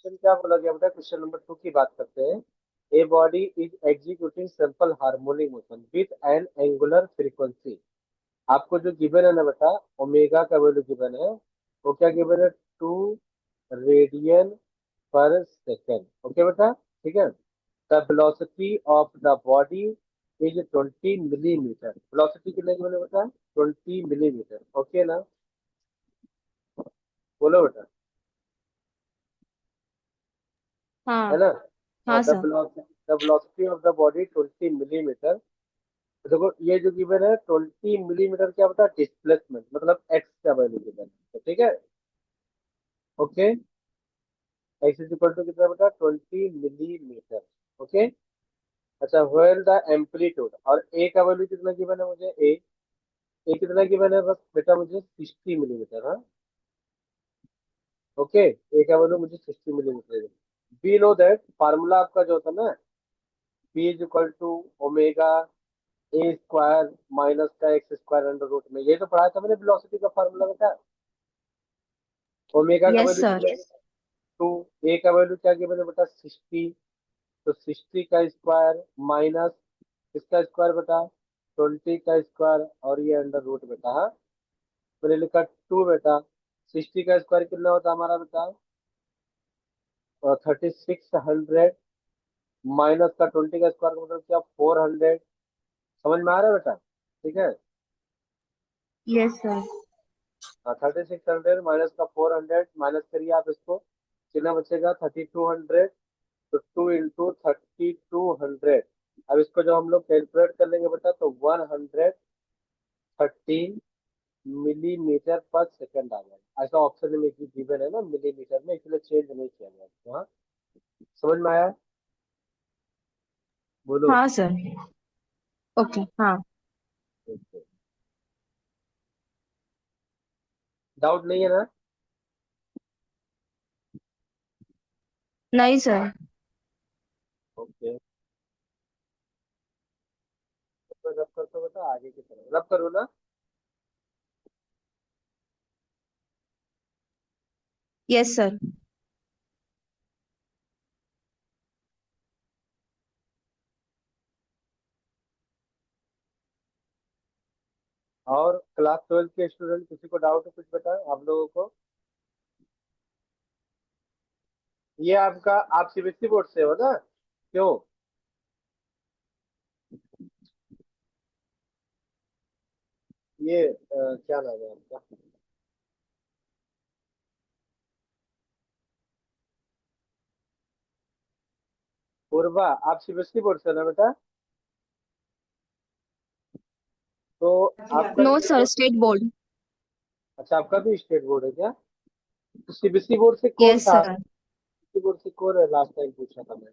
Question क्या बोला गया बेटा, क्वेश्चन नंबर 2 की बात करते हैं। A body is executing simple harmonic motion with an angular frequency. आपको जो गिवन है ना बेटा, ओमेगा का वैल्यू गिवन है, वो क्या गिवन है, 2 रेडियन पर सेकेंड। ओके बेटा, ठीक है। The velocity of the body is 20 millimetre. Velocity कितने गिवन है बेटा, 20 मिलीमीटर। ओके ना, बोलो बेटा, है हाँ। ना। हाँ, हाँ the sir. Velocity of the body 20 millimetre. देखो ये जो गिवन है 20 मिलीमीटर, क्या बता, डिस्प्लेसमेंट मतलब एक्स का वैल्यू गिवन है, तो ठीक है। Okay, X is equal to कितना बता, 20 मिलीमीटर। ओके। अच्छा, वेयर द एम्पलीट्यूड, और ए का वैल्यू कितना गिवन है मुझे, ए कितना गिवन है बस बेटा मुझे, 60 मिलीमीटर। हाँ, ओके, ए का वैल्यू मुझे 60 millimetre. We know that formula आपका जो होता है ना, v is equal to omega A square minus का एक्स स्क्वायर अंडर रूट में, ये तो पढ़ाया था मैंने वेलोसिटी का फार्मूला बता। ओमेगा का यस वैल्यू सर। कितना, टू, ए का वैल्यू क्या किया मैंने बेटा, 60। तो 60 का स्क्वायर माइनस इसका स्क्वायर बेटा 20 का स्क्वायर, और ये अंडर रूट बेटा। हाँ, मैंने लिखा 2 बेटा। 60 का स्क्वायर कितना होता है हमारा बेटा, 3600, माइनस का 20 का स्क्वायर का मतलब क्या, 400। समझ में आ रहा है बेटा, ठीक है। Yes sir. 3600 माइनस का 400, माइनस करिए आप इसको, कितना बचेगा, 3200। तो 2 इंटू 3200। अब इसको जब हम लोग कैलकुलेट कर लेंगे बेटा, तो 113 मिलीमीटर पर सेकंड आ जाएगा। ऐसा ऑप्शन में गिवन है ना मिलीमीटर में, इसलिए चेंज नहीं किया गया इसको। हाँ, समझ में आया, बोलो। हाँ सर। ओके हाँ। डाउट नहीं है ना। नहीं सर। ओके, तो रब कर, तो बेटा आगे की तरफ रब करो ना। Yes sir. और क्लास 12 के स्टूडेंट किसी को डाउट है, कुछ बताएं आप लोगों को। ये आपका, आप सीबीएसई बोर्ड से हो ना, क्यों। ये क्या नाम है आपका, पूर्वा, आप सीबीएसई बोर्ड से हो ना बेटा, तो आपका नो जो सर, ये, स्टेट बोर्ड। अच्छा आपका भी स्टेट बोर्ड है क्या, तो सीबीएसई बोर्ड से कौन यस था, सर। सीबीएसई बोर्ड से कौन है, लास्ट टाइम पूछा था मैं।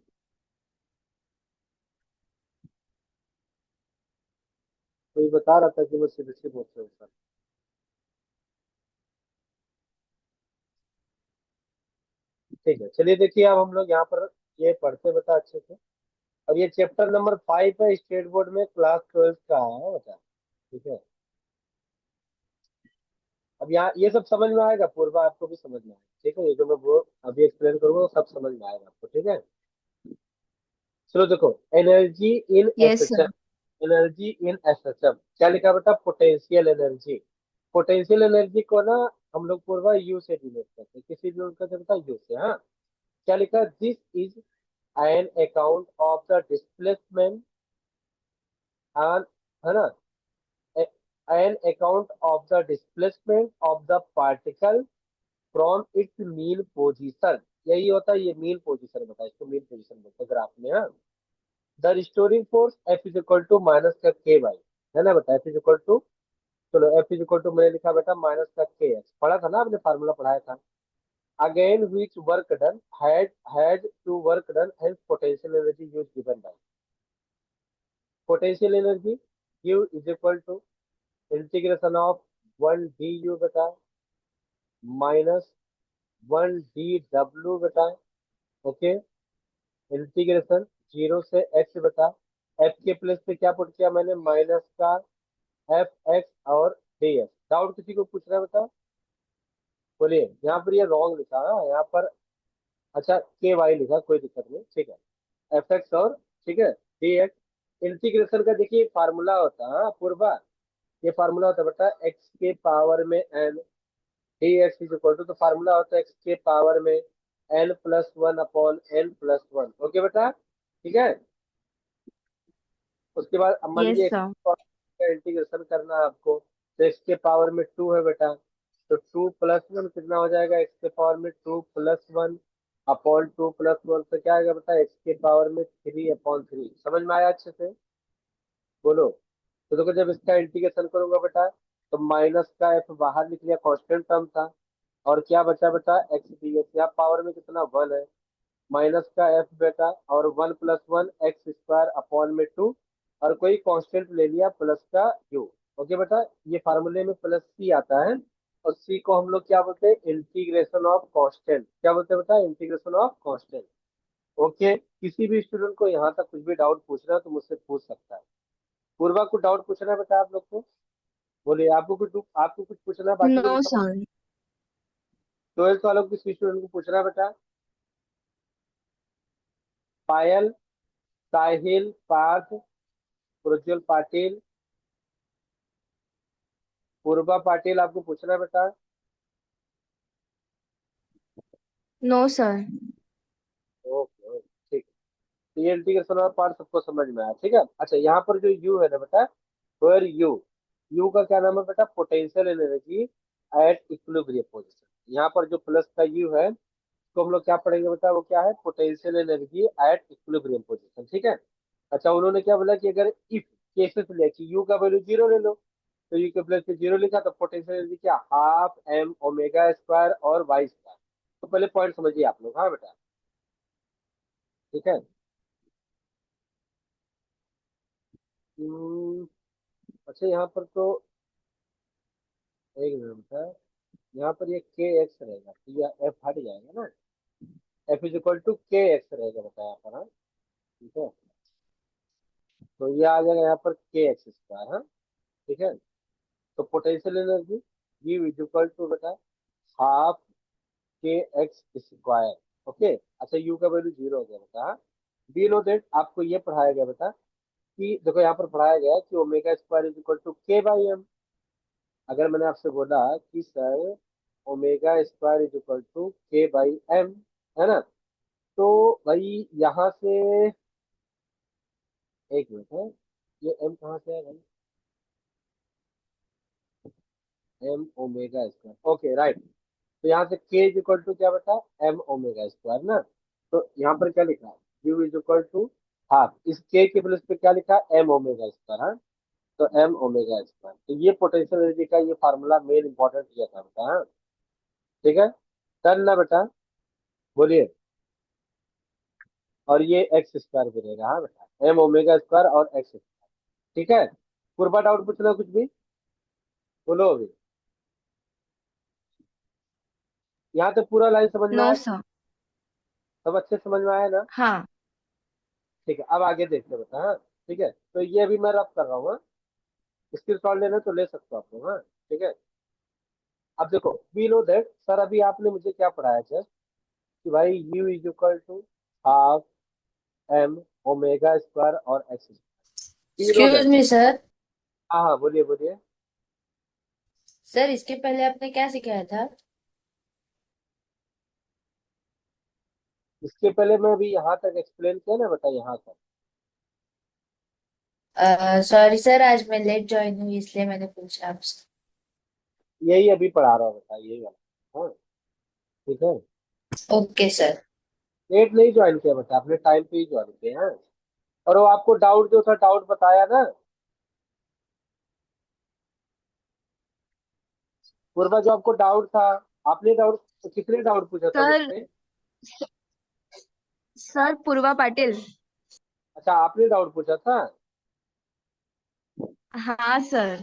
कोई बता रहा था कि मैं सीबीएसई बोर्ड से हूँ सर। ठीक है, चलिए देखिए अब हम लोग यहाँ पर ये पढ़ते बता अच्छे से। और ये चैप्टर नंबर 5 है, स्टेट बोर्ड में क्लास 12 का है बता, ठीक है। अब यहाँ ये सब समझ में आएगा, पूर्वा आपको भी समझ में आएगा, ठीक है। ये जो मैं वो अभी एक्सप्लेन करूंगा वो सब समझ में आएगा आपको, ठीक है। चलो देखो, energy in yes SHM, sir. Energy in SHM क्या लिखा बेटा, पोटेंशियल एनर्जी। पोटेंशियल एनर्जी को ना हम लोग पूर्वा यू से डिनोट करते हैं, किसी भी उनका चलता यू से। हाँ, क्या लिखा, this is an account of the displacement, है ना, an account of the displacement of the particle from its mean position. यही होता है, ये मीन पोजीशन बताया, इसको मीन पोजीशन बोलते हैं ग्राफ में। हाँ, the restoring force F is equal to minus का के वाई, है ना बेटा, एफ इज इक्वल टू, चलो एफ इज इक्वल टू मैंने लिखा बेटा माइनस का के एक्स, पढ़ा था ना आपने, फार्मूला पढ़ाया था। Again which work done, had to work done and potential energy use given by, potential energy U is equal to integration of 1 du बेटा माइनस 1 dw बेटा। ओके, इंटीग्रेशन 0 से x बेटा, f के प्लेस पे क्या put किया मैंने, minus का एफ एक्स और डी एक्स। डाउट किसी को पूछ रहा है बता, बोलिए। यहाँ पर ये रॉन्ग लिखा है, यहाँ पर अच्छा के वाई लिखा, कोई दिक्कत नहीं, ठीक है। एफ एक्स और, ठीक है, डी एक्स। इंटीग्रेशन का देखिए फार्मूला होता है, हाँ, पूर्वा, ये फार्मूला होता है बेटा, एक्स के पावर में N, D X is equal to, तो फार्मूला होता है एक्स के पावर में N plus one upon N plus one. Okay बेटा, ठीक है। उसके बाद अब मान लीजिए यस एक्स सर। का इंटीग्रेशन करना है आपको, तो एक्स के पावर में टू है बेटा, तो टू प्लस वन कितना हो जाएगा, एक्स के पावर में two plus one upon two plus one, तो क्या आएगा बेटा, एक्स के पावर में थ्री अपॉन थ्री। समझ में आया अच्छे से, बोलो। तो देखो जब इसका इंटीग्रेशन करूंगा बेटा, तो माइनस का एफ बाहर निकल गया, कांस्टेंट टर्म था, और क्या बचा बेटा, एक्स डी एक्स, यहाँ पावर में कितना वन है, माइनस का एफ बेटा, और one plus one x square upon में टू, और कोई कांस्टेंट ले लिया प्लस का यू। ओके बेटा, ये फार्मूले में प्लस सी आता है, और सी को हम लोग क्या बोलते हैं, इंटीग्रेशन ऑफ कांस्टेंट। क्या बोलते हैं बेटा, इंटीग्रेशन ऑफ कांस्टेंट। ओके, किसी भी स्टूडेंट को यहाँ तक कुछ भी डाउट पूछना है तो मुझसे पूछ सकता है। पूर्वा को डाउट पूछना है बेटा आप लोग को, बोलिए। आपको कुछ पूछना है, बाकी नो लोग समझ। सर। ट्वेल्थ वालों को किसी स्टूडेंट को पूछना है बेटा, पायल, साहिल, पार्थ, प्रज्वल पाटिल, पूर्वा पाटिल, आपको पूछना है बेटा। No sir. ओके ओके, ठीक है। ये इंटीग्रेशन वाला पार्ट सबको समझ में आया, ठीक है। अच्छा यहाँ पर जो यू है ना बेटा, वेयर यू, यू का क्या नाम है बेटा, potential energy at equilibrium position. यहाँ पर जो प्लस का यू है, तो हम लोग क्या पढ़ेंगे बेटा, वो क्या है, potential energy at equilibrium position, ठीक है। अच्छा उन्होंने क्या बोला कि अगर इफ केसेस ले कि यू का वैल्यू जीरो ले लो, तो यू के प्लस पे जीरो लिखा, तो पोटेंशियल एनर्जी क्या, हाफ एम ओमेगा स्क्वायर और वाई स्क्वायर। तो पहले पॉइंट समझिए आप लोग, हाँ बेटा, ठीक है। हम्म, अच्छा यहाँ पर तो एक मिनट बेटा, यहाँ पर ये के एक्स रहेगा, तो ये एफ हट जाएगा ना, एफ इज इक्वल टू के एक्स रहेगा बेटा यहाँ पर, हाँ, ठीक है। तो ये आ जाएगा यहाँ पर के एक्स स्क्वायर, हाँ, ठीक है। तो potential energy U is equal to बेटा half K X square. Okay, अच्छा यू का वैल्यू जीरो हो गया बेटा। वी नो दैट, आपको ये पढ़ाया गया बेटा कि देखो यहाँ पर पढ़ाया गया है कि omega square is equal to K by M. अगर मैंने आपसे बोला कि sir omega square is equal to K by M, है ना, तो भाई यहाँ से एक मिनट है, ये एम कहाँ से है भाई, M omega square, okay right. तो यहाँ से के इज इक्वल टू क्या बता, एम ओमेगा स्क्वायर ना, तो यहाँ पर क्या लिखा है, U is equal to half, इस के प्लस पे क्या लिखा है, एम ओमेगा स्क्वायर, हाँ। तो एम ओमेगा स्क्वायर, तो ये पोटेंशियल एनर्जी का ये फार्मूला मेन इंपॉर्टेंट किया था बेटा, हाँ, ठीक है। डन ना बेटा, बोलिए। और ये एक्स स्क्वायर भी रहेगा, हाँ बेटा, एम ओमेगा स्क्वायर और एक्स स्क्वायर, ठीक है। पूर्वा डाउट पूछना कुछ भी, बोलो अभी। यहाँ तो पूरा लाइन समझ में नो आया, सर। सब अच्छे से समझ में आया ना, हाँ। ठीक है। अब आगे देखते हैं बेटा, हाँ, ठीक है। तो ये अभी मैं रब कर रहा हूँ, हाँ। स्क्रीन शॉट लेना तो ले सकते हो आप लोग, हाँ, ठीक है। अब देखो वी नो दैट, सर अभी आपने मुझे क्या पढ़ाया सर, कि भाई U is equal to half M omega square और X square, we know excuse that. Me sir. हाँ हाँ, बोलिए बोलिए। सर इसके पहले आपने क्या सिखाया था? इसके पहले मैं अभी यहाँ तक एक्सप्लेन किया ना बेटा, यहाँ तक। सॉरी सर, आज मैं लेट ज्वाइन हुई इसलिए मैंने पूछा आपसे। यही अभी पढ़ा रहा हूँ बेटा, यही वाला, हाँ, ठीक है। Okay sir. लेट नहीं ज्वाइन किया बेटा, आपने टाइम पे ही ज्वाइन किया, हाँ। और वो आपको डाउट जो था, डाउट बताया ना पूर्वा, जो आपको डाउट था, आपने डाउट, कितने डाउट पूछा था सर। मुझसे। सर पूर्वा पाटिल। अच्छा आपने डाउट पूछा था, हाँ सर।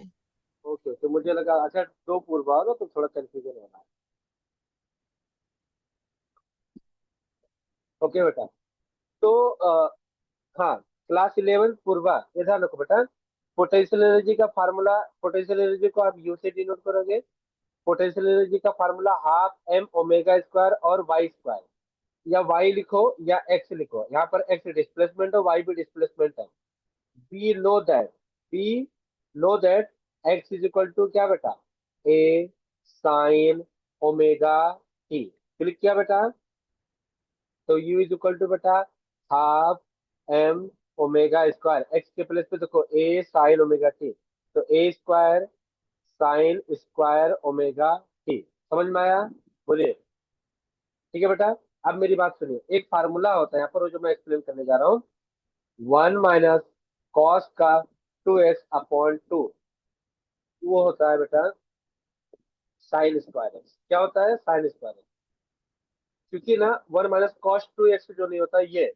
ओके ओके, मुझे लगा अच्छा दो पूर्वा हो ना, तो थोड़ा कंफ्यूजन हो रहा है। ओके बेटा, तो हाँ, क्लास 11 पूर्वा, ये ध्यान रखो बेटा। पोटेंशियल एनर्जी का फार्मूला, पोटेंशियल एनर्जी को आप यू से डिनोट करोगे। पोटेंशियल एनर्जी का formula half M omega square और वाई स्क्वायर, या वाई लिखो या एक्स लिखो, यहाँ पर एक्स डिस्प्लेसमेंट है, वाई भी डिस्प्लेसमेंट है। We know that, we know that X is equal to क्या बेटा, A sine omega T. Click किया बेटा, तो यू इज इक्वल टू बेटा half M omega square, X के प्लेस पे देखो ए साइन ओमेगा टी, तो A square sine square omega T. समझ में आया? बोलिए। ठीक है बेटा। अब मेरी बात सुनिए, एक फार्मूला होता है यहाँ पर, वो जो मैं एक्सप्लेन करने जा रहा हूँ, 1 - कॉस का 2x/2, वो होता है बेटा साइन स्क्वायर एक्स। क्या होता है? Sine square x. क्योंकि ना 1 - cos 2x जो नहीं होता ये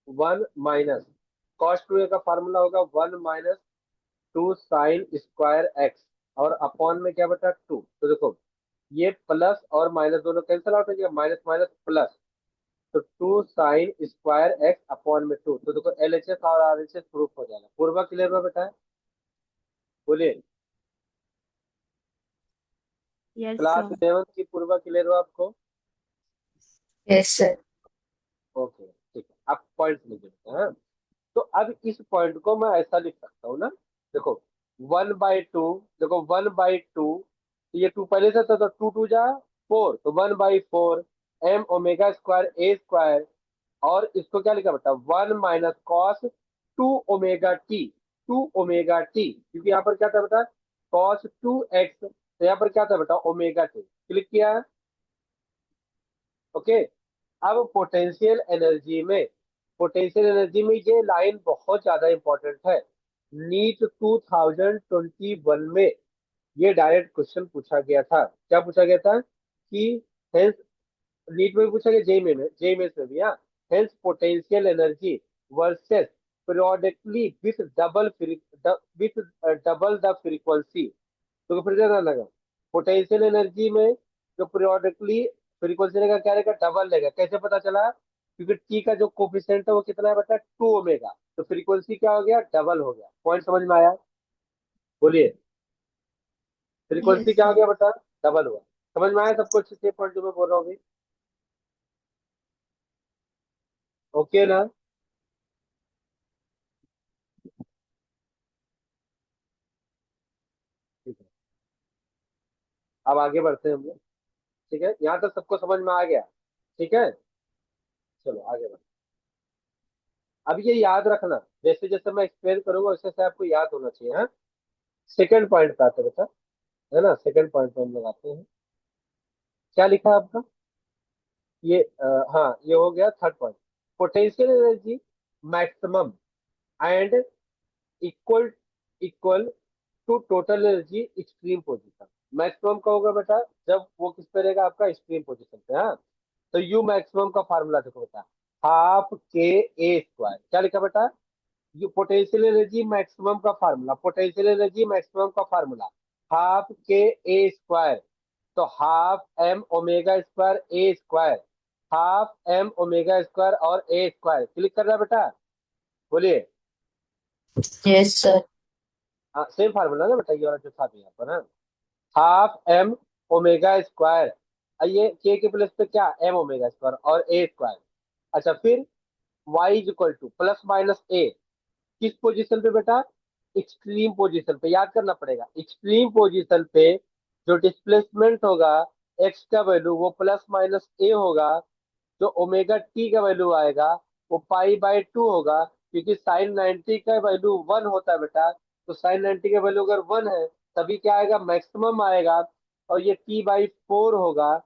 1 - cos 2a का फार्मूला होगा 1 - 2 साइन स्क्वायर एक्स, और अपॉन में क्या बेटा 2। तो देखो ये प्लस और माइनस दोनों कैंसिल आउट हो जाएगा, माइनस माइनस प्लस, तो 2 sin² x अपॉन में 2। तो देखो LHS और RHS प्रूफ हो जाएगा। पूर्वा क्लियर हुआ बेटा? बोलिए। Yes class sir. 11 की पूर्वा क्लियर हुआ आपको? Yes sir. ओके ठीक है, अब पॉइंट लिख देते हैं। तो अब इस पॉइंट को मैं ऐसा लिख सकता हूँ ना, देखो 1/2, देखो 1/2, ये 2 पहले से था, तो 2 × 2 = 4, तो 1/4 m omega square a square, और इसको क्या लिखा बेटा 1 - cos 2 omega T, 2 omega T, क्योंकि यहाँ पर क्या था बेटा cos 2x, तो यहाँ पर क्या था बेटा ओमेगा टी। क्लिक किया? ओके। अब पोटेंशियल एनर्जी में ये लाइन बहुत ज्यादा इंपॉर्टेंट है। नीट 2021 में ये डायरेक्ट क्वेश्चन पूछा गया था। क्या पूछा गया था कि हेंस, नीट में भी पूछा गया, जेई में भी, हाँ, hence potential energy versus periodically with double the frequency. तो फिर क्या लगा, पोटेंशियल एनर्जी में जो पीरियोडिकली फ्रीक्वेंसी रहेगा क्या रहेगा, डबल रहेगा। कैसे पता चला? क्योंकि टी का जो कोफिशिएंट है वो कितना है बेटा 2 ओमेगा, तो फ्रीक्वेंसी क्या हो गया, डबल हो गया। पॉइंट समझ में आया? बोलिए। फ्रीक्वेंसी यस क्या हो सर। गया बेटा, डबल हुआ। समझ में आया सबको अच्छे से पॉइंट जो मैं बोल रहा हूँ अभी? ओके ना? ठीक है, अब आगे बढ़ते हैं हम लोग। ठीक है, यहाँ तक सबको समझ में आ गया? ठीक है, चलो आगे बढ़ते हैं। अब ये याद रखना, जैसे जैसे मैं एक्सप्लेन करूंगा वैसे वैसे आपको याद होना चाहिए। हाँ, सेकंड पॉइंट पे आते हैं बेटा, है ना, सेकंड पॉइंट पे हम लोग आते हैं। क्या लिखा है आपका? ये हाँ, ये हो गया third point. Potential energy maximum and equal equal to total energy extreme position. Maximum का होगा बेटा जब वो किस पे रहेगा, आपका एक्सट्रीम पोजीशन पे। हाँ, तो यू मैक्सिमम का फार्मूला देखो बेटा, हाफ के ए स्क्वायर। क्या लिखा बेटा? ये पोटेंशियल एनर्जी मैक्सिमम का फार्मूला, पोटेंशियल एनर्जी मैक्सिमम का formula half K A square, तो half M omega square A square, half M omega square और ए स्क्वायर। क्लिक कर रहा है बेटा? बोलिए। Yes sir. हाँ, सेम फार्मूला ना बेटा, ये वाला जो था अभी यहाँ पर, हाँ, हाफ एम ओमेगा स्क्वायर, ये के प्लेस पे क्या, एम ओमेगा स्क्वायर और ए स्क्वायर। अच्छा, फिर Y is equal to plus minus A, किस पोजीशन पे बेटा, एक्सट्रीम पोजीशन पे। याद करना पड़ेगा, एक्सट्रीम पोजीशन पे जो डिस्प्लेसमेंट होगा एक्स का वैल्यू वो प्लस माइनस ए होगा, जो ओमेगा टी का वैल्यू आएगा वो π/2 होगा, क्योंकि साइन 90 का वैल्यू 1 होता है बेटा, तो साइन 90 का वैल्यू अगर 1 है तभी क्या आएगा, मैक्सिमम आएगा। और ये t/4 होगा,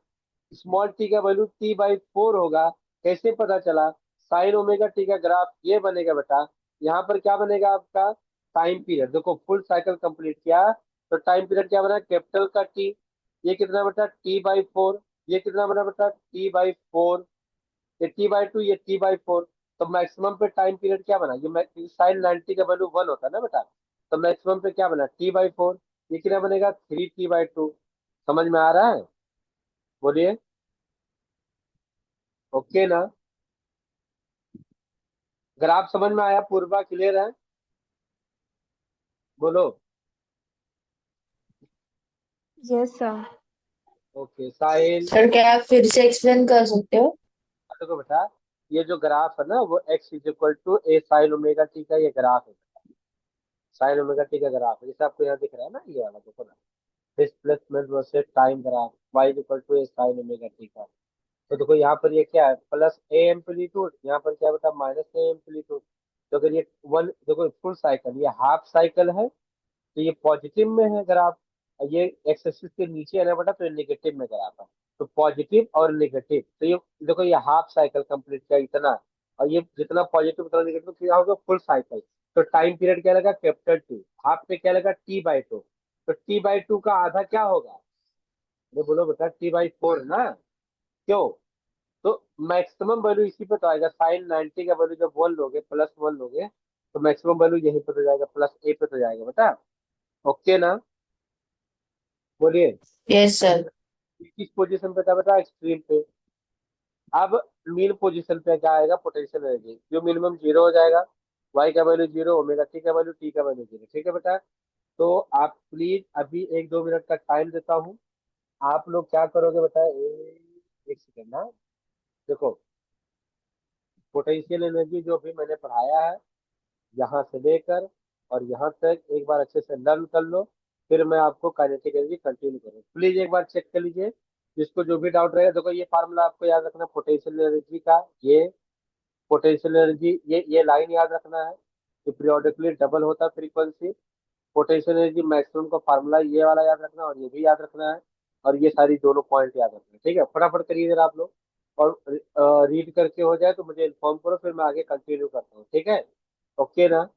स्मॉल टी का वैल्यू t/4 होगा। कैसे पता चला? साइन ओमेगा टी का ग्राफ ये बनेगा बेटा, यहाँ पर क्या बनेगा आपका टाइम पीरियड, देखो फुल साइकिल कंप्लीट किया, तो टाइम पीरियड क्या बना, कैपिटल का टी, ये कितना बेटा t/4, ये कितना बना बेटा t/4, ये t/2, ये t/4। तो मैक्सिमम पे टाइम पीरियड क्या बना, ये साइन 90 का वैल्यू 1 होता है ना बेटा, तो मैक्सिमम पे क्या बना t/4, ये कितना बनेगा 3t/2। समझ में आ रहा है? बोलिए। ओके ना? ग्राफ समझ में आया? पूर्वा क्लियर है? बोलो। Yes sir. ओके साहिल। सर क्या आप फिर से एक्सप्लेन कर सकते हो? देखो बेटा, ये जो ग्राफ है ना वो x is equal to A sine omega T का ये ग्राफ है। साइन ओमेगा टी का ग्राफ है, जैसे आपको यहाँ दिख रहा है ना, ये वाला देखो ना, displacement versus time graph y is equal to A sine omega T का। तो देखो यहाँ पर ये क्या है, प्लस ए एम्पलीट्यूड, यहाँ पर क्या बेटा माइनस ए एम्पलीट्यूड। तो अगर ये वन देखो फुल साइकिल, ये हाफ साइकिल है, तो ये पॉजिटिव में है ग्राफ। ये एक्स एक्सिस के नीचे है ना बेटा, तो ये नेगेटिव में ग्राफ है। तो पॉजिटिव और नेगेटिव, तो ये देखो ये हाफ साइकिल कंप्लीट किया इतना, और ये जितना पॉजिटिव उतना नेगेटिव किया होगा फुल साइकिल। तो टाइम पीरियड क्या लगा, कैपिटल टी, हाफ पे क्या लगा t/2। तो t/2 का आधा क्या होगा, ये बोलो बेटा t/4 ना, क्यों। तो मैक्सिमम वैल्यू इसी पे तो आएगा, साइन 90 का वैल्यू जब 1 लोगे प्लस 1 लोगे, तो मैक्सिमम वैल्यू यहीं पे तो जाएगा, प्लस ए पे तो जाएगा बेटा। ओके ना, बोलिए। Yes sir. किस पोजीशन पे था बेटा, एक्सट्रीम पे। अब मीन पोजीशन पे क्या आएगा, पोटेंशियल एनर्जी, जो मिनिमम जीरो हो जाएगा। वाई का वैल्यू जीरो, ओमेगा टी का वैल्यू, टी का वैल्यू जीरो, ठीक है बेटा। तो आप प्लीज अभी 1-2 मिनट का टाइम देता हूँ, आप लोग क्या करोगे बेटा, एक सेकेंड ना। देखो, पोटेंशियल एनर्जी जो भी मैंने पढ़ाया है यहाँ से लेकर और यहाँ तक एक बार अच्छे से लर्न कर लो, फिर मैं आपको काइनेटिक एनर्जी कंटिन्यू करूँ। प्लीज एक बार चेक कर लीजिए, जिसको जो भी डाउट रहेगा। देखो ये फार्मूला आपको याद रखना, पोटेंशियल एनर्जी का, ये पोटेंशियल एनर्जी, ये लाइन याद रखना है कि पीरियोडिकली डबल होता है फ्रीक्वेंसी। पोटेंशियल एनर्जी मैक्सिमम का फार्मूला ये वाला याद रखना, और ये भी याद रखना है, और ये सारी दोनों पॉइंट याद रखना है, ठीक है। फटाफट करिए जरा आप लोग, और रीड करके हो जाए तो मुझे इन्फॉर्म करो, फिर मैं आगे कंटिन्यू करता हूँ, ठीक है। ओके ना।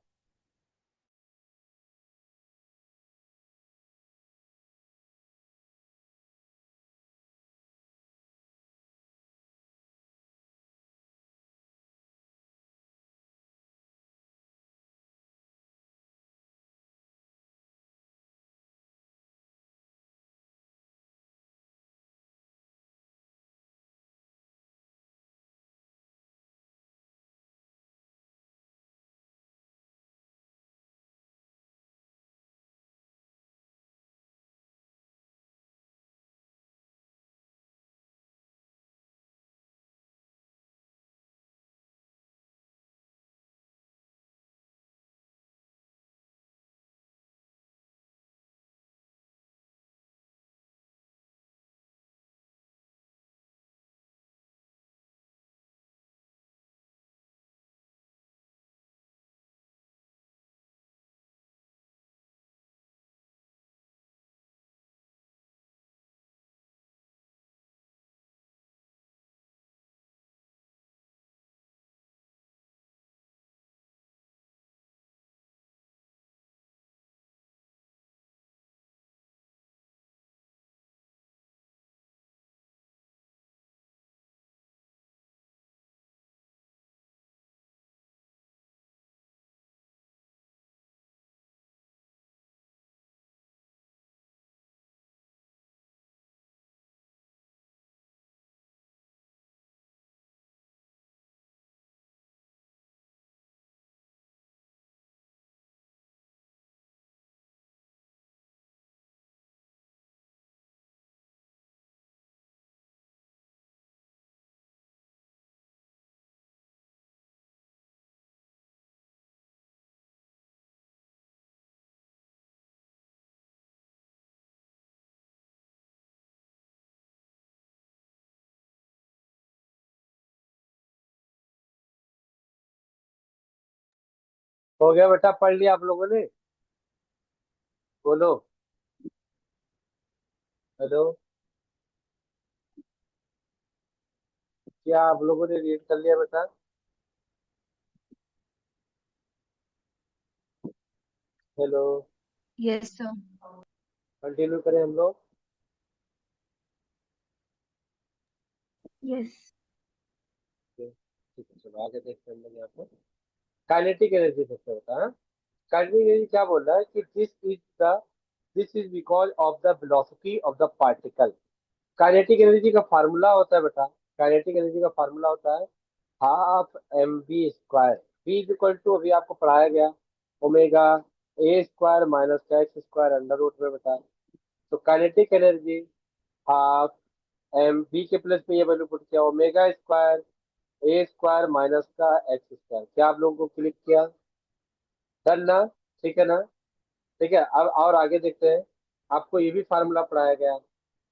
हो गया बेटा, पढ़ लिया आप लोगों ने, बोलो। हेलो, क्या आप लोगों ने रीड कर लिया बेटा। Hello, yes sir. कंटिन्यू करें हम लोग। यस। ठीक है, चलो आगे देखते हैं हम लोग यहाँ पे काइनेटिक एनर्जी सबसे होता है। काइनेटिक एनर्जी क्या बोल रहा है कि this is because of the velocity of the particle. Kinetic energy का फार्मूला होता है बेटा, काइनेटिक एनर्जी का फार्मूला होता है half M v square, v is equal to, अभी आपको पढ़ाया गया, ओमेगा ए स्क्वायर माइनस का एक्स स्क्वायर अंडर रूट में बेटा। तो kinetic energy half M, v के प्लेस पे ये वैल्यू पुट किया, omega square A square minus का एक्स स्क्वायर। क्या आप लोगों को क्लिक किया? डन ना? ठीक है ना? ठीक है, अब और आगे देखते हैं। आपको ये भी फार्मूला पढ़ाया गया,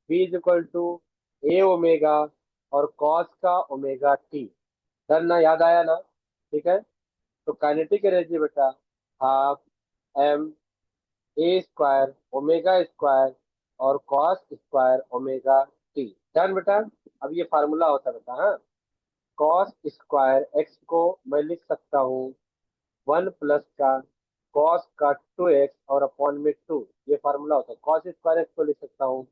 B is equal to A omega और कॉस का ओमेगा टी। डन ना? याद आया ना? ठीक है, तो काइनेटिक एनर्जी बेटा half M A square omega square और cos square omega T. Done बेटा? अब ये फार्मूला होता है बेटा, हाँ। कॉस स्क्वायर एक्स को मैं लिख सकता हूँ 1 प्लस का कॉस का 2x और अपॉन में 2। ये फार्मूला होता है। कॉस स्क्वायर एक्स को लिख सकता हूँ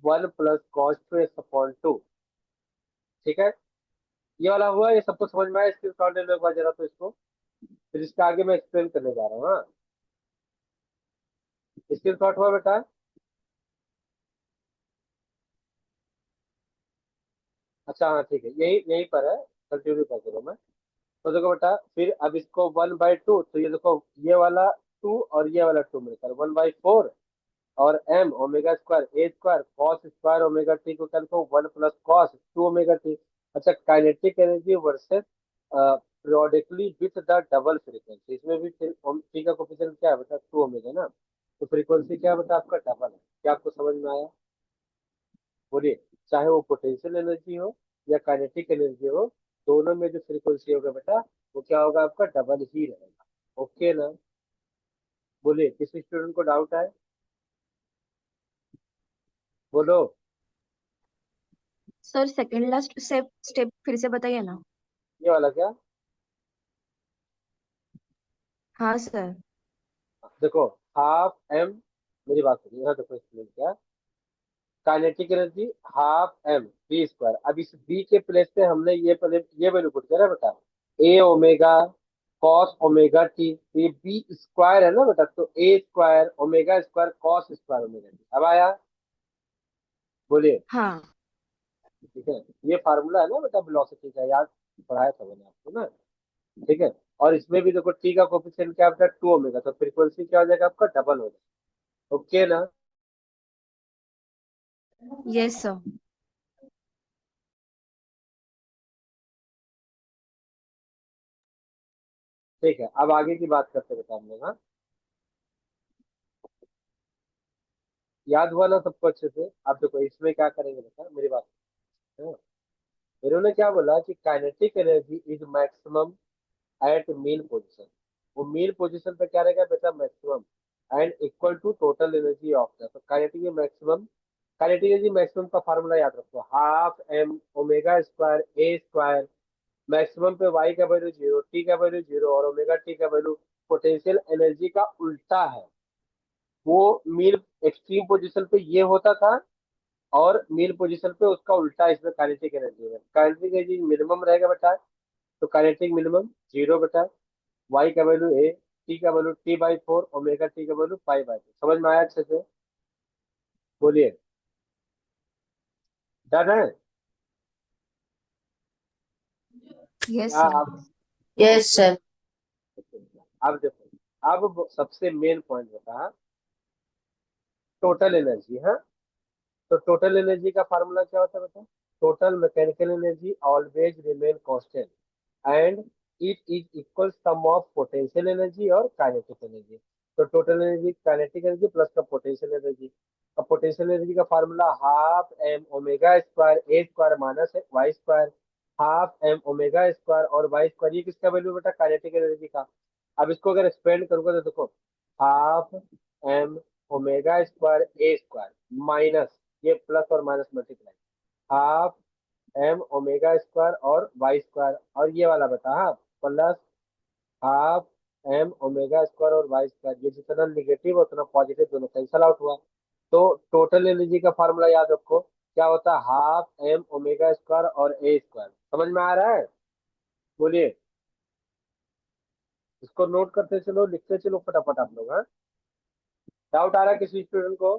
1 प्लस कॉस 2x अपॉन 2। ठीक है, ये वाला हुआ, ये सबको समझ में आया? इसके शॉर्ट ले लो एक बार जरा तो इसको, फिर इसका आगे मैं एक्सप्लेन करने जा रहा हूँ, हाँ। इसके शॉर्ट हुआ बेटा? अच्छा हाँ ठीक है, यही यहीं पर है, कंटिन्यू कर दो मैं। तो देखो बेटा, फिर अब इसको 1/2, तो ये देखो, ये वाला 2 और ये वाला 2 मिलकर 1/4 और M omega square A square cos square omega T को क्या लिखो 1 प्लस कॉस 2 ओमेगा टी। अच्छा, kinetic energy versus periodically with the double frequency, इसमें भी टी का कोफिशिएंट क्या है बेटा? 2 ओमेगा ना, तो फ्रीक्वेंसी क्या है बेटा आपका? डबल है। क्या आपको समझ में आया? बोलिए। चाहे वो पोटेंशियल एनर्जी हो या काइनेटिक एनर्जी हो, दोनों में जो फ्रीक्वेंसी होगा बेटा वो क्या होगा आपका? डबल ही रहेगा। ओके ना? बोलिए, किसी स्टूडेंट को डाउट है? बोलो। Sir second last step step फिर से बताइए ना। ये वाला क्या? हाँ सर। देखो, हाफ एम, मेरी बात सुनिए, यहाँ देखो एक्सप्लेन किया। Kinetic energy half M v square. अब इस बी के प्लेस पे हमने ये पहले ये वैल्यू पुट किया ना बेटा, A omega cos omega T. तो ये बी स्क्वायर है ना बेटा, तो A square omega square cos square omega T. अब आया? बोलिए। हाँ। ठीक है, ये फार्मूला है ना बेटा वेलोसिटी का, याद पढ़ाया था मैंने आपको ना। ठीक है, और इसमें भी देखो टी का कोफिशिएंट क्या बेटा? 2 ओमेगा, तो फ्रीक्वेंसी क्या हो जाएगा आपका? डबल हो जाएगा। ओके ना? Yes sir. ठीक है, अब आगे की बात करते बेटा हम लोग, हाँ। याद हुआ ना सबको अच्छे से? आप देखो इसमें क्या करेंगे बेटा, मेरी बात सुनो। इन्होंने क्या बोला कि kinetic energy is maximum at mean position. वो मीन पोजीशन पे क्या रहेगा बेटा? Maximum and equal to total energy of the. तो काइनेटिक एनर्जी मैक्सिमम का फार्मूला याद रखो, half M omega square A square. Maximum पे वाई का वैल्यू 0, टी का वैल्यू 0 और ओमेगा टी का वैल्यू पोटेंशियल एनर्जी का उल्टा है। वो मीन एक्सट्रीम पोजीशन पे ये होता था और मीन पोजीशन पे उसका उल्टा इसमें काइनेटिक एनर्जी है। काइनेटिक एनर्जी मिनिमम रहेगा बेटा, तो काइनेटिक मिनिमम 0 बेटा। वाई का वैल्यू ए, टी का वैल्यू T/4, ओमेगा टी का वैल्यू पाई/2। समझ में आया अच्छे से? बोलिए। डन है? यस क्या सर। आप? Yes okay. सर। अब देखो, अब सबसे मेन पॉइंट बता, टोटल एनर्जी, हाँ। तो टोटल एनर्जी का फार्मूला क्या होता है बेटा? Total mechanical energy always remain constant and it is equal sum of potential energy और काइनेटिक एनर्जी। तो total energy kinetic energy plus का पोटेंशियल एनर्जी। अब पोटेंशियल एनर्जी का formula half M omega square A square minus Y square. Half M omega square और Y square, ये किसका value बेटा? Kinetic energy का। अब इसको अगर एक्सपेंड करूंगा तो देखो, half M omega square A square minus, ये प्लस और minus multiply, half M omega square और वाई स्क्वायर, और ये वाला बता, हाँ, plus half M omega square और वाई स्क्वायर। ये जितना निगेटिव उतना पॉजिटिव दोनों कैंसल आउट हुआ। तो टोटल एनर्जी का फार्मूला याद रखो, क्या होता है? हाफ एम ओमेगा स्क्वायर और ए स्क्वायर। समझ में आ रहा है? बोलिए। इसको नोट करते चलो, लिखते चलो फटाफट आप लोग, हाँ। डाउट आ रहा है किसी स्टूडेंट को?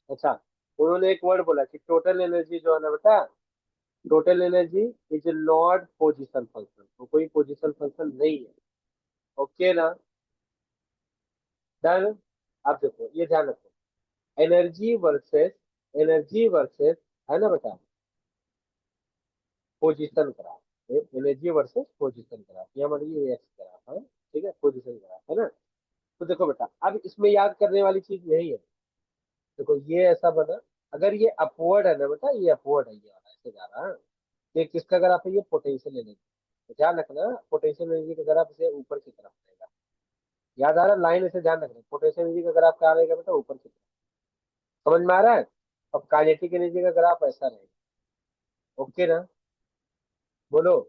अच्छा, उन्होंने एक वर्ड बोला कि टोटल एनर्जी जो है ना बेटा, total energy is not position function, वो कोई पोजिशन फंक्शन नहीं है। ओके ना? डन? आप देखो, ये ध्यान रखो, एनर्जी वर्सेस है ना बेटा, position graph, energy versus position graph, या मतलब ये एक्स ग्राफ है, ठीक है, पोजीशन ग्राफ है ना। तो देखो बेटा, अब इसमें याद करने वाली चीज यही है। देखो ये ऐसा बना, अगर ये अपवर्ड है ना बेटा, ये अपवर्ड है, ये वाला ऐसे जा रहा है, ये किसका ग्राफ है, ये पोटेंशियल एनर्जी। तो ध्यान रखना, पोटेंशियल एनर्जी का ग्राफ इसे ऊपर की तरफ रहेगा। याद आ रहा है, लाइन ऐसे ध्यान रखना, पोटेंशियल एनर्जी का ग्राफ क्या रहेगा बेटा, ऊपर की तरफ। समझ में आ रहा है। अब काइनेटिक एनर्जी का ग्राफ ऐसा रहेगा। ओके ना, बोलो।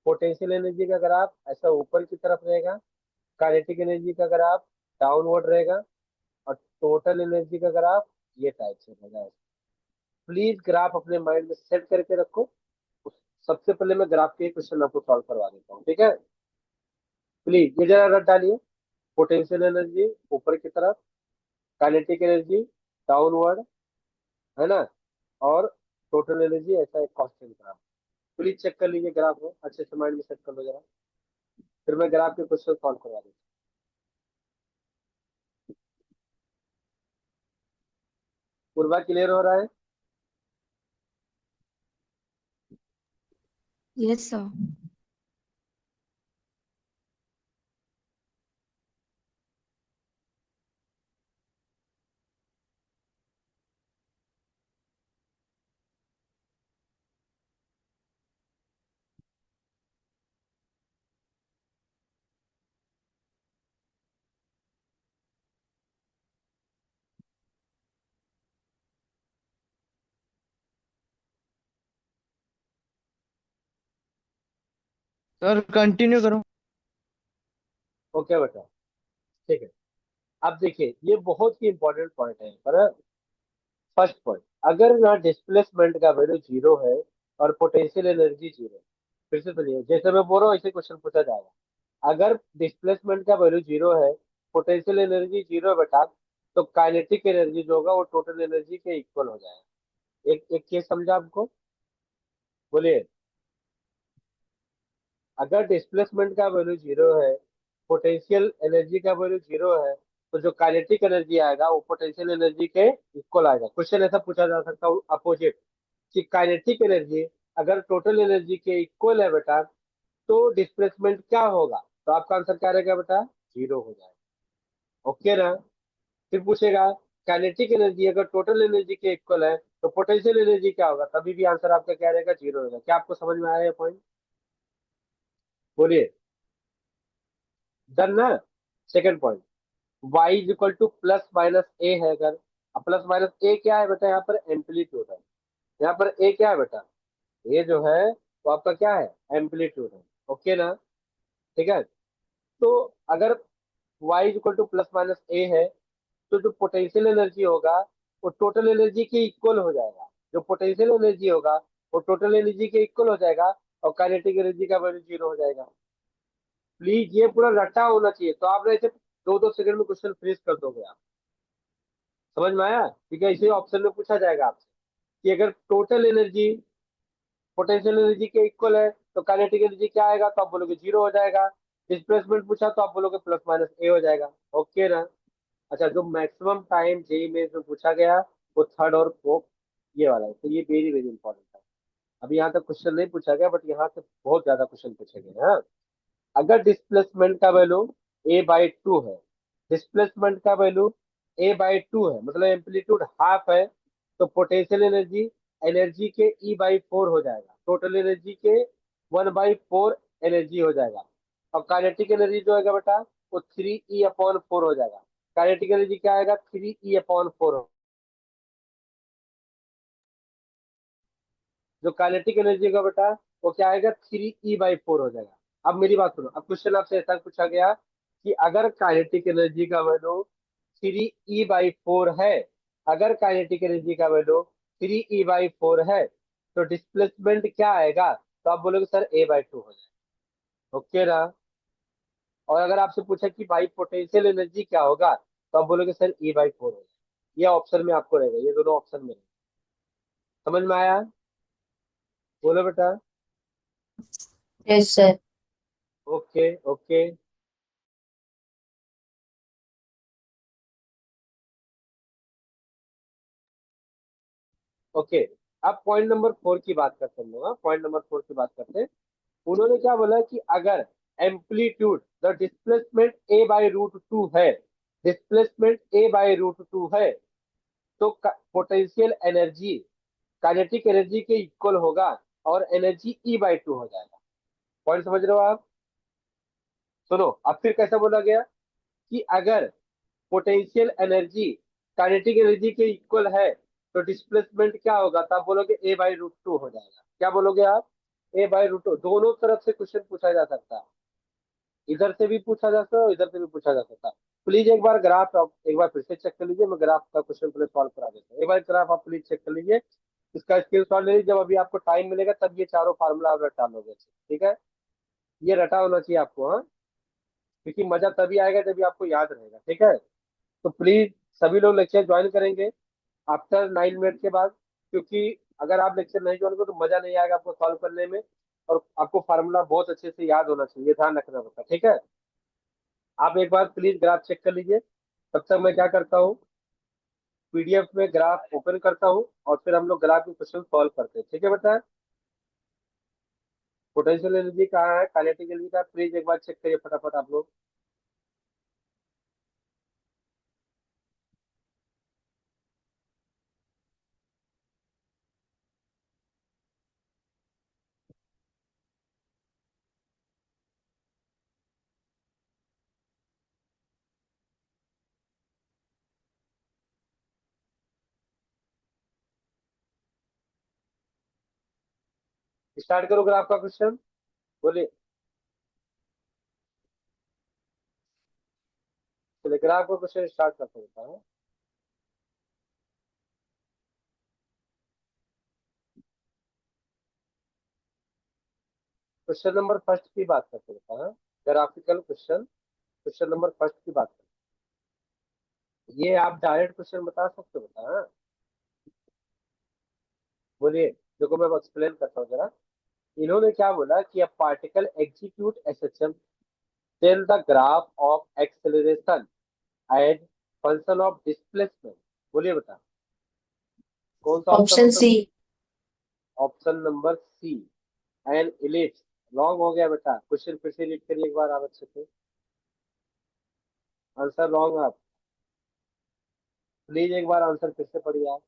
पोटेंशियल एनर्जी का ग्राफ ऐसा ऊपर की तरफ रहेगा, काइनेटिक एनर्जी का ग्राफ डाउनवर्ड रहेगा, और टोटल एनर्जी का ग्राफ ये टाइप से रहेगा। प्लीज ग्राफ अपने माइंड में सेट करके रखो। सबसे पहले मैं ग्राफ के क्वेश्चन आपको सॉल्व करवा देता हूँ, ठीक है। प्लीज ये जरा रट डालिए, पोटेंशियल एनर्जी ऊपर की तरफ, काइनेटिक एनर्जी डाउनवर्ड, है ना, और टोटल एनर्जी ऐसा एक कांस्टेंट ग्राफ। प्लीज चेक कर लीजिए ग्राफ को, अच्छे से माइंड में सेट कर लो जरा, फिर मैं ग्राफ के क्वेश्चन सॉल्व करवा देता हूँ। पूर्वा क्लियर हो रहा है। Yes sir. सर कंटिन्यू करो। ओके बेटा, ठीक है। अब देखिए, ये बहुत ही इंपॉर्टेंट पॉइंट है पर। फर्स्ट पॉइंट, अगर ना डिस्प्लेसमेंट का वैल्यू जीरो है और पोटेंशियल एनर्जी जीरो, फिर से सुनिए, जैसे मैं बोल रहा हूँ ऐसे क्वेश्चन पूछा जाएगा। अगर डिस्प्लेसमेंट का वैल्यू जीरो है, पोटेंशियल एनर्जी जीरो है बेटा, तो काइनेटिक एनर्जी जो होगा वो टोटल एनर्जी के इक्वल हो जाएगा। एक एक केस समझा आपको, बोलिए। अगर डिस्प्लेसमेंट का वैल्यू जीरो है, पोटेंशियल एनर्जी का वैल्यू जीरो है, तो जो काइनेटिक एनर्जी आएगा वो पोटेंशियल एनर्जी के इक्वल आएगा। क्वेश्चन ऐसा पूछा जा सकता है अपोजिट, कि काइनेटिक एनर्जी अगर टोटल एनर्जी के इक्वल है बेटा, तो डिस्प्लेसमेंट क्या होगा, तो आपका आंसर क्या रहेगा बेटा, जीरो हो जाएगा। ओके ना। फिर पूछेगा, काइनेटिक एनर्जी अगर टोटल एनर्जी के इक्वल है, तो पोटेंशियल एनर्जी क्या होगा, तभी भी आंसर आपका क्या रहेगा, जीरो रहेगा। क्या आपको समझ में आया ये पॉइंट, बोलिए। डन ना। Second point, y is equal to plus minus A है अगर, अब प्लस माइनस ए क्या है बेटा, यहाँ पर एम्पलीट्यूड है। यहाँ पर ए क्या है बेटा, ये जो है वो आपका क्या है, एम्पलीट्यूड है। ओके ना, ठीक है। तो अगर y is equal to plus minus A है, तो जो पोटेंशियल एनर्जी होगा वो टोटल एनर्जी के इक्वल हो जाएगा। जो पोटेंशियल एनर्जी होगा वो टोटल एनर्जी के इक्वल हो जाएगा, और काइनेटिक एनर्जी का वैल्यू जीरो हो जाएगा। प्लीज ये पूरा रटा होना चाहिए, तो आप ऐसे 2-2 सेकंड में क्वेश्चन फिनिश कर दोगे आप। समझ में आया, ठीक है। इसी ऑप्शन में पूछा जाएगा आपसे कि अगर टोटल एनर्जी पोटेंशियल एनर्जी के इक्वल है, तो काइनेटिक एनर्जी क्या आएगा, तो आप बोलोगे जीरो हो जाएगा। डिस्प्लेसमेंट पूछा तो आप बोलोगे प्लस माइनस ए हो जाएगा। ओके ना। अच्छा, जो मैक्सिमम टाइम जेई में जो पूछा गया वो थर्ड और फोर्थ, ये वाला है, तो ये वेरी वेरी इंपॉर्टेंट है। अभी यहाँ तक क्वेश्चन नहीं पूछा गया, बट यहाँ से बहुत ज्यादा क्वेश्चन पूछे गए हैं, हाँ। अगर डिस्प्लेसमेंट का वैल्यू a/2 है, डिस्प्लेसमेंट का वैल्यू a/2 है, मतलब एम्पलीट्यूड हाफ है, तो पोटेंशियल एनर्जी एनर्जी के E/4 हो जाएगा, टोटल एनर्जी के 1/4 एनर्जी हो जाएगा। और काइनेटिक एनर्जी जो है बेटा, वो 3E/4 हो जाएगा। काइनेटिक एनर्जी क्या आएगा, 3E/4। जो काइनेटिक एनर्जी का बेटा, वो क्या आएगा, 3E/4 हो जाएगा। अब मेरी बात सुनो, अब क्वेश्चन आपसे ऐसा पूछा गया कि अगर काइनेटिक एनर्जी का वैल्यू 3E/4 है, अगर काइनेटिक एनर्जी का वैल्यू 3E/4 है, तो डिस्प्लेसमेंट क्या आएगा, तो आप बोलोगे सर a/2 हो जाएगा। ओके ना। और अगर आपसे पूछा कि भाई पोटेंशियल एनर्जी क्या होगा, तो आप बोलोगे सर E/4 हो जाएगा। ये ऑप्शन में आपको रहेगा, ये दोनों ऑप्शन में रहेगा। समझ में आया, बोलो बेटा। Yes sir. Okay okay. Okay, अब पॉइंट नंबर 4 की बात करते हैं हम लोग। पॉइंट नंबर 4 की बात करते हैं। उन्होंने क्या बोला कि अगर amplitude the displacement A by root two है, displacement A by root two है, तो पोटेंशियल एनर्जी काइनेटिक एनर्जी के इक्वल होगा और एनर्जी ई बाई टू हो जाएगा। पॉइंट समझ रहे हो आप? सुनो, अब फिर कैसा बोला गया कि अगर पोटेंशियल एनर्जी काइनेटिक एनर्जी के इक्वल है तो डिस्प्लेसमेंट क्या होगा, तो आप बोलोगे ए बाई रूट टू हो जाएगा। क्या बोलोगे आप? ए बाई रूट टू। दोनों तरफ से क्वेश्चन पूछा जा सकता है, इधर से भी पूछा जा सकता है और इधर से भी पूछा जा सकता है। प्लीज एक बार ग्राफ आप एक बार फिर से चेक कर लीजिए। मैं ग्राफ का क्वेश्चन पहले सॉल्व करा देता हूँ। एक बार ग्राफ आप प्लीज चेक कर लीजिए, इसका स्क्रीनशॉट ले लीजिए। जब अभी आपको टाइम मिलेगा तब ये चारों फार्मूला आप रटा लोगे, ठीक है? ये रटा होना चाहिए आपको, हाँ, क्योंकि मजा तभी आएगा जब ये आपको याद रहेगा, ठीक है? तो प्लीज सभी लोग लेक्चर ज्वाइन करेंगे आफ्टर 9 मिनट के बाद, क्योंकि अगर आप लेक्चर नहीं ज्वाइन करो तो मजा नहीं आएगा आपको सॉल्व करने में, और आपको फार्मूला बहुत अच्छे से याद होना चाहिए, ध्यान रखना होगा, ठीक है? आप एक बार प्लीज ग्राफ चेक कर लीजिए। तब तक मैं क्या करता हूँ, पीडीएफ में ग्राफ ओपन करता हूँ और फिर हम लोग ग्राफ के क्वेश्चन सॉल्व करते हैं, ठीक है बेटा? पोटेंशियल एनर्जी कहाँ है, काइनेटिक एनर्जी का, प्लीज एक बार चेक करिए फटाफट आप लोग। स्टार्ट करो ग्राफ का क्वेश्चन, बोलिए। चलिए ग्राफ का क्वेश्चन स्टार्ट करते हैं। क्वेश्चन नंबर फर्स्ट की बात करते हैं, graphical question, question number first की बात करते हैं। ये आप डायरेक्ट क्वेश्चन बता सकते हो बेटा, हाँ? बोलिए। देखो मैं एक्सप्लेन करता हूँ जरा। इन्होंने क्या बोला कि a particle execute SHM, tell the graph of acceleration as function of displacement. बोलिए बेटा, कौन सा ऑप्शन ऑप्शन उत्तर? C. Option number C, an ellipse. Wrong हो गया बेटा, क्वेश्चन फिर से रीड करिए एक बार आप अच्छे से। आंसर रॉन्ग आप, प्लीज एक बार आंसर फिर से पढ़िए आप।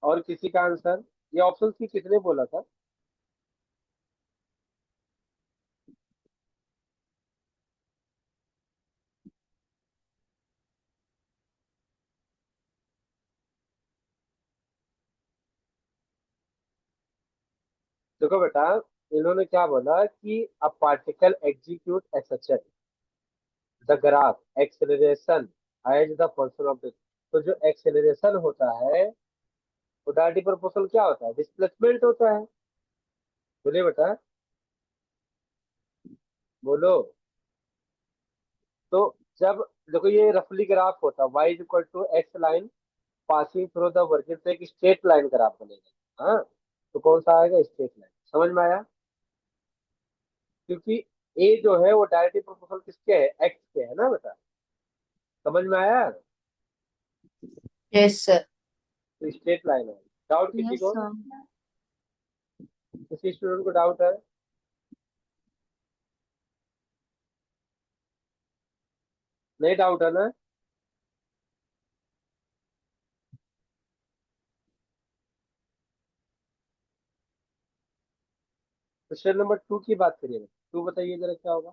और किसी का आंसर? ये ऑप्शन सी किसने बोला था? देखो बेटा, इन्होंने क्या बोला कि a particle execute SHM, the graph acceleration as the function of this. तो जो एक्सेलरेशन होता है वो डायरेक्टली प्रोपोर्शनल क्या होता है, डिस्प्लेसमेंट होता है। बोलिए बेटा, बोलो। तो जब देखो ये रफली ग्राफ होता है, y is equal to x line passing through the origin, से एक स्ट्रेट लाइन ग्राफ बनेगा, हाँ? तो कौन सा आएगा, स्ट्रेट लाइन। समझ में आया? क्योंकि ए जो है वो डायरेक्टली प्रोपोर्शनल किसके है, एक्स के है ना बेटा? समझ में आया? Yes sir. तो स्ट्रेट लाइन है। डाउट किसी यस को? सर। किसी स्टूडेंट को डाउट है? नहीं डाउट है ना? क्वेश्चन नंबर 2 की बात करिए। टू बताइए जरा क्या होगा।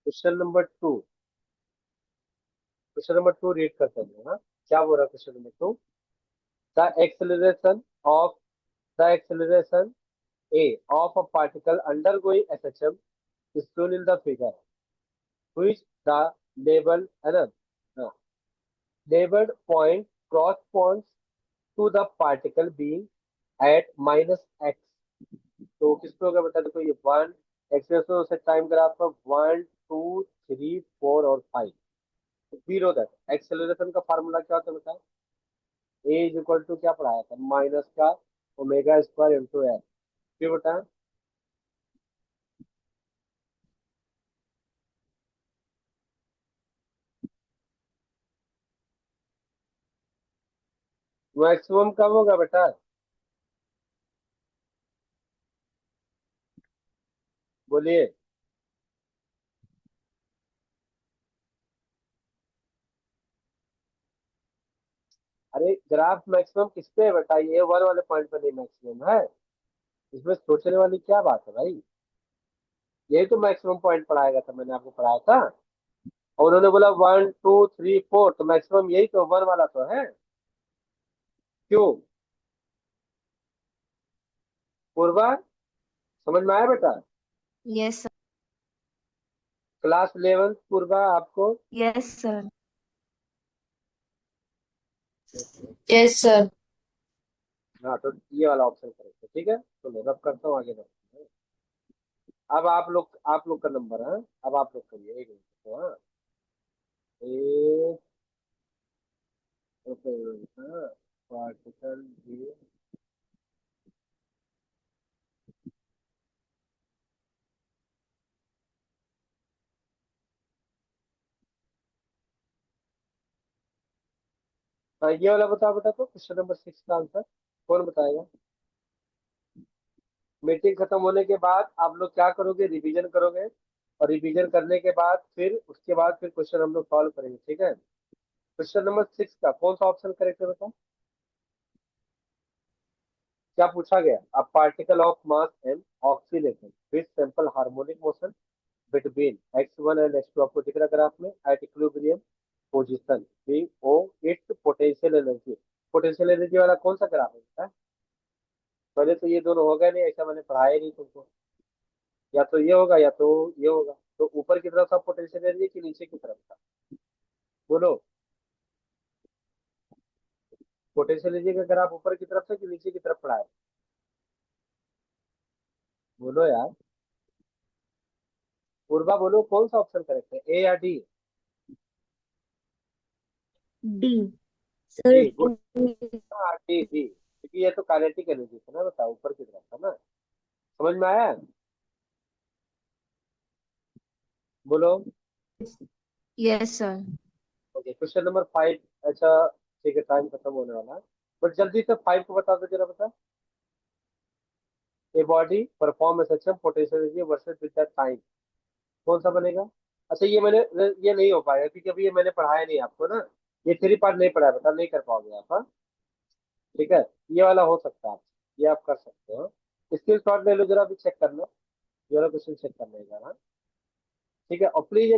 Question number 2, question number 2 read करते हैं, हाँ? क्या बोल रहा है question number 2? The acceleration of, the acceleration a of a particle undergoing SHM is shown in the figure, which the labeled labeled point corresponds to the particle being at minus x। तो किस पे होगा बता, देखो ये one acceleration से time graph पर 1 2 3 4 और 5, जीरो दैट एक्सेलरेशन का फार्मूला क्या होता है बता? ए इज इक्वल टू क्या पढ़ाया था, माइनस का ओमेगा स्क्वायर इंटू एल। क्यों बता? मैक्सिमम कब होगा बेटा? बोलिए। अरे ग्राफ मैक्सिमम किस पे है बेटा? ये वन वाले पॉइंट पे नहीं मैक्सिमम है। इसमें सोचने वाली क्या बात है भाई? यही तो मैक्सिमम पॉइंट पढ़ाएगा था, मैंने आपको पढ़ाया था। और उन्होंने बोला 1 2 3 4, तो मैक्सिमम यही तो वन वाला तो है। क्यों? पूर्वा, समझ में आया बेटा? Yes sir. क्लास 11 पूर्वा आपको? Yes sir. Yes sir. हाँ, तो ये वाला ऑप्शन करेक्ट है। ठीक है, तो मैं रब करता हूँ, आगे बढ़ते हैं। अब आप लोग का नंबर है। अब आप लोग करिए एक मिनट तो, हाँ। एक पार्टिकल भी। हाँ, ये वाला बताओ बेटा, तो क्वेश्चन नंबर 6 का आंसर कौन बताएगा? मीटिंग खत्म होने के बाद आप लोग क्या करोगे? रिवीजन करोगे। और रिवीजन करने के बाद फिर उसके बाद फिर क्वेश्चन हम लोग सॉल्व करेंगे, ठीक है? क्वेश्चन नंबर 6 का कौन सा ऑप्शन करेक्ट है बेटा? क्या पूछा गया? A particle of mass M oscillation with simple harmonic motion between x1 and x2, आपको दिख रहा ग्राफ में, at equilibrium position B O its potential energy. Potential energy वाला कौन सा ग्राफ है बेटा? पहले तो ये दोनों होगा नहीं, ऐसा मैंने पढ़ाया नहीं तुमको। या तो ये होगा या तो ये होगा। तो ऊपर की तरफ था पोटेंशियल एनर्जी कि नीचे की तरफ था? बोलो। पोटेंशियल एनर्जी का ग्राफ ऊपर की तरफ था कि नीचे की तरफ पड़ा है? बोलो यार। पूर्वा बोलो, कौन सा ऑप्शन करेक्ट है, ए या D? D. D, sir good. हाँ, डी डी, क्योंकि ये तो काइनेटिक एनर्जी था ना, बताओ ऊपर की तरफ था ना। समझ में आया? बोलो। Yes sir. Okay, question number 5। अच्छा, ठीक है, टाइम खत्म होने वाला है। बट जल्दी से 5 को बता दो जरा, बता। A body perform such potential energy versus with that time, कौन सा बनेगा? अच्छा, ये नहीं हो पाएगा क्योंकि अभी ये मैंने पढ़ाया नहीं आपको ना। ये थ्री पार्ट नहीं पढ़ाया, बता, नहीं कर पाओगे आप, हाँ। ठीक है, ये वाला हो सकता है आप, ये आप कर सकते हो। स्क्रीन शॉट ले लो जरा, अभी चेक करना। ये वाला क्वेश्चन चेक करने का, हाँ। ठीक है, और प्लीज